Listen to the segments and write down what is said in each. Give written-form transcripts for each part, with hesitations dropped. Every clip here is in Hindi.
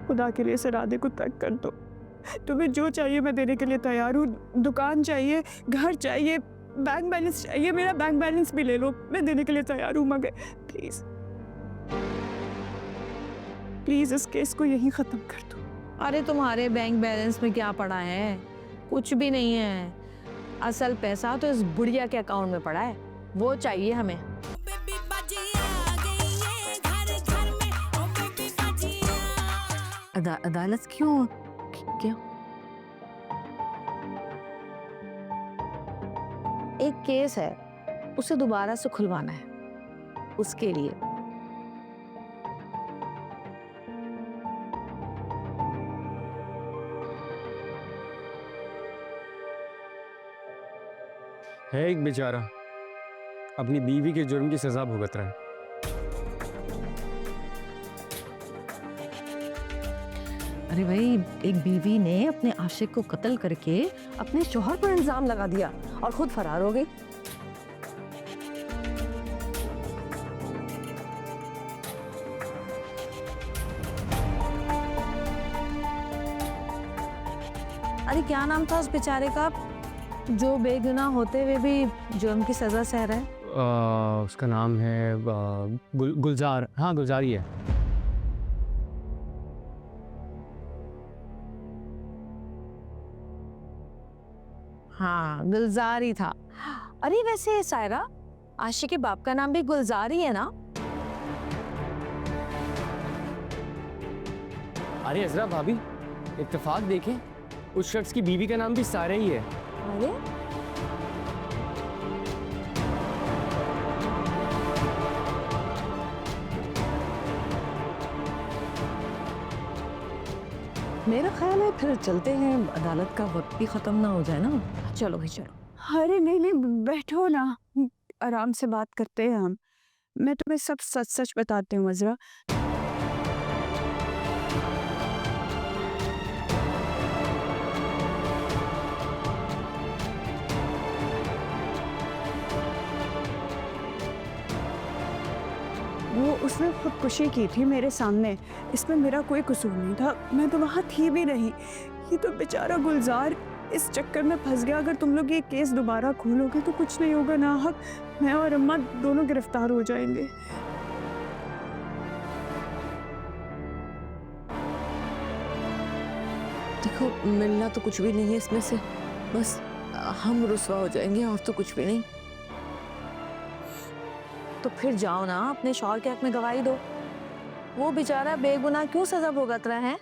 खुदा के लिए इस इरादे को तर्क कर दो। तुम्हें जो चाहिए मैं देने के लिए तैयार हूँ। दुकान चाहिए, घर चाहिए, बैंक बैलेंस चाहिए, मेरा बैंक बैलेंस भी ले लो, मैं देने के लिए तैयार हूँ। मगर प्लीज प्लीज इस केस को यहीं खत्म कर दो। अरे तुम्हारे बैंक बैलेंस में क्या पड़ा है? कुछ भी नहीं है। असल पैसा तो इस बुढ़िया के अकाउंट में पड़ा है, वो चाहिए हमें। अदालत क्यों? क्या? एक केस है, उसे दोबारा से खुलवाना है, उसके लिए। है एक बेचारा अपनी बीवी के जुर्म की सजा भुगत रहा है। अरे भाई, एक बीवी ने अपने आशिक को कत्ल करके अपने शौहर पर इल्जाम लगा दिया और खुद फरार हो गई। अरे क्या नाम था उस बेचारे का जो बेगुनाह होते हुए भी जुर्म की सजा सह रहा है? उसका नाम है गुलजार। हाँ, गुलजार ही है। हाँ, गुलजार ही था। अरे वैसे सायरा, आशिक के बाप का नाम भी गुलजार ही है ना? अरे अजरा भाभी, इत्तेफाक देखें, उस शख्स की बीवी का नाम भी सारा ही है। अरे मेरा ख्याल है फिर चलते हैं, अदालत का वक्त भी खत्म ना हो जाए ना। चलो भाई चलो। अरे नहीं नहीं, बैठो ना, आराम से बात करते हैं हम। मैं तुम्हें सब सच सच बताती हूँ अजरा। वो उसने खुदकुशी की थी मेरे सामने, इसमें मेरा कोई कसूर नहीं था, मैं तो वहाँ थी भी नहीं। ये तो बेचारा गुलजार इस चक्कर में फंस गया। अगर तुम लोग ये केस दोबारा खोलोगे तो कुछ नहीं होगा ना हक, मैं और अम्मा दोनों गिरफ्तार हो जाएंगे। देखो, मिलना तो कुछ भी नहीं है इसमें से, बस हम रुसवा हो जाएंगे और तो कुछ भी नहीं। तो फिर जाओ ना, अपने शौहर के हक में गवाही दो। वो बेचारा बेगुनाह क्यों सजा भुगत रहा है?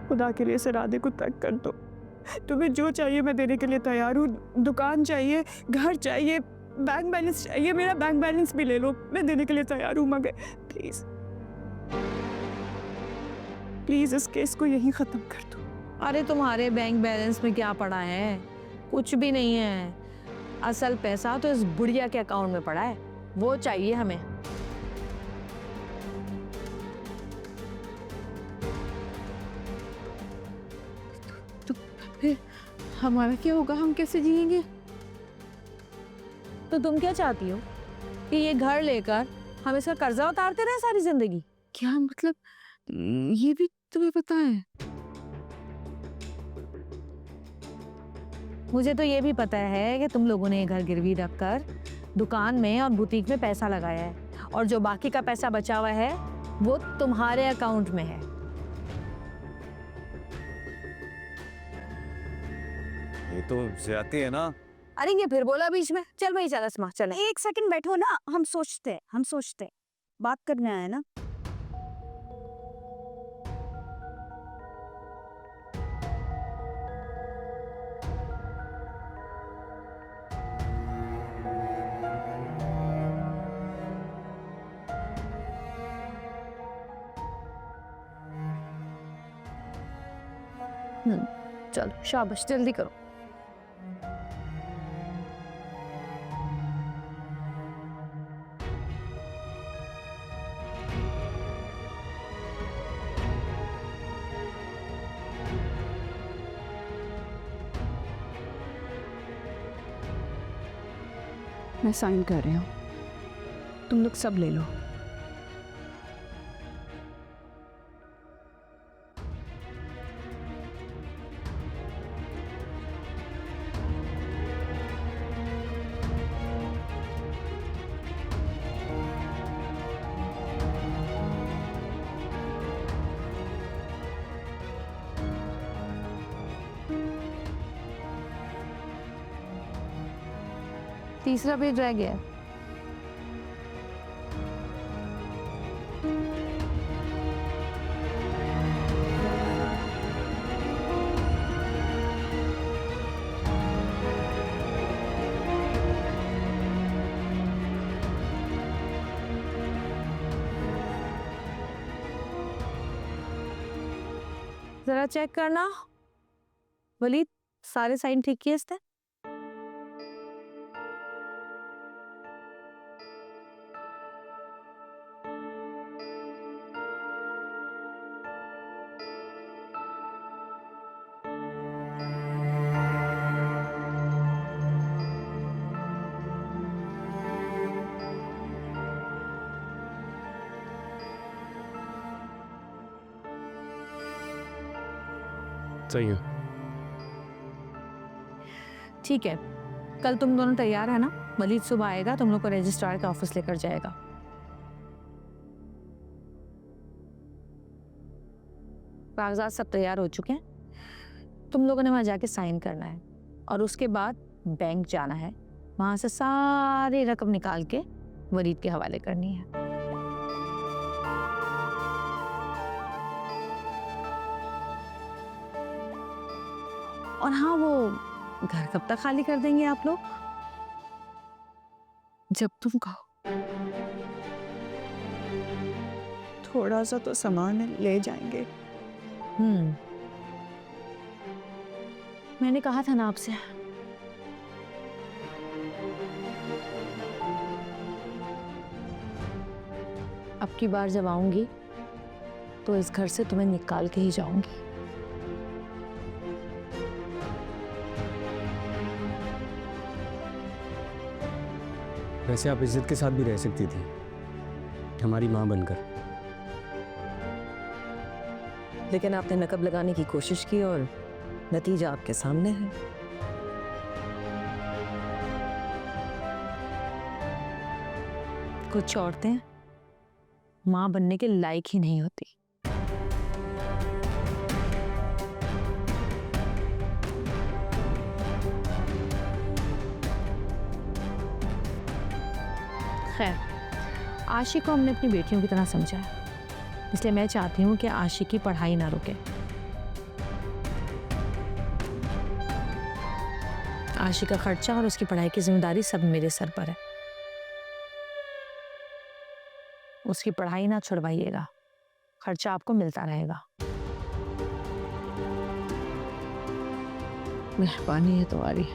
खुदा के लिए इस इरादे को तर्क कर दो। तुम्हें जो चाहिए मैं देने के लिए तैयार हूँ। दुकान चाहिए, घर चाहिए, बैंक बैलेंस चाहिए, मेरा बैंक बैलेंस भी ले लो, मैं देने के लिए तैयार हूँ। मगर प्लीज प्लीज इस केस को यहीं खत्म कर दो। अरे तुम्हारे बैंक बैलेंस में क्या पड़ा है? कुछ भी नहीं है। असल पैसा तो इस बुढ़िया के अकाउंट में पड़ा है, वो चाहिए हमें। तो फिर हमारा क्या होगा? हम कैसे जिएंगे? तो तुम क्या चाहती हो कि ये घर लेकर हम इसका कर्जा उतारते रहे सारी जिंदगी? क्या मतलब, ये भी तुम्हें पता है? मुझे तो ये भी पता है कि तुम लोगों ने ये घर गिरवी रखकर दुकान में और बुटीक में पैसा लगाया है, और जो बाकी का पैसा बचा हुआ है वो तुम्हारे अकाउंट में है। ये तो ज्यादती है ना। अरे ये फिर बोला बीच में। चल भाई चल अस्मा, चल। एक सेकंड बैठो ना, हम सोचते हैं, बात करने आए ना। चलो शाबाश, जल्दी करो। मैं साइन कर रही हूँ, तुम लोग सब ले लो। तीसरा पेज रह गया है। जरा चेक करना वलीद, सारे साइन ठीक किए इसने? सही है। ठीक है, कल तुम दोनों तैयार है ना? वलीद सुबह आएगा, तुम लोग को रजिस्ट्रार के ऑफिस लेकर जाएगा। कागजात सब तैयार हो चुके हैं, तुम लोगों ने वहां जाके साइन करना है और उसके बाद बैंक जाना है, वहां से सारी रकम निकाल के वलीद के हवाले करनी है। और हाँ, वो घर कब तक खाली कर देंगे आप लोग? जब तुम कहो। थोड़ा सा तो सामान है, ले जाएंगे। मैंने कहा था ना आपसे। अब की बार जब आऊंगी तो इस घर से तुम्हें निकाल के ही जाऊंगी। वैसे आप इज्जत के साथ भी रह सकती थी, हमारी माँ बनकर। लेकिन आपने नकब लगाने की कोशिश की और नतीजा आपके सामने है। कुछ औरतें माँ बनने के लायक ही नहीं होती। खैर, आशी को हमने अपनी बेटियों की तरह समझा है, इसलिए मैं चाहती हूँ कि आशी की पढ़ाई ना रुके। आशी का खर्चा और उसकी पढ़ाई की जिम्मेदारी सब मेरे सर पर है। उसकी पढ़ाई ना छुड़वाइएगा, खर्चा आपको मिलता रहेगा। मेहरबानी है तुम्हारी।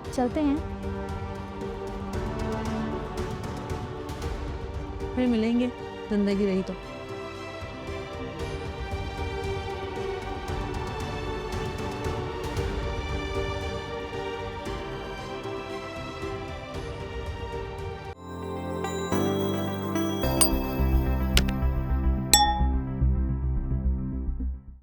चलते हैं, फिर मिलेंगे, जिंदगी रही तो।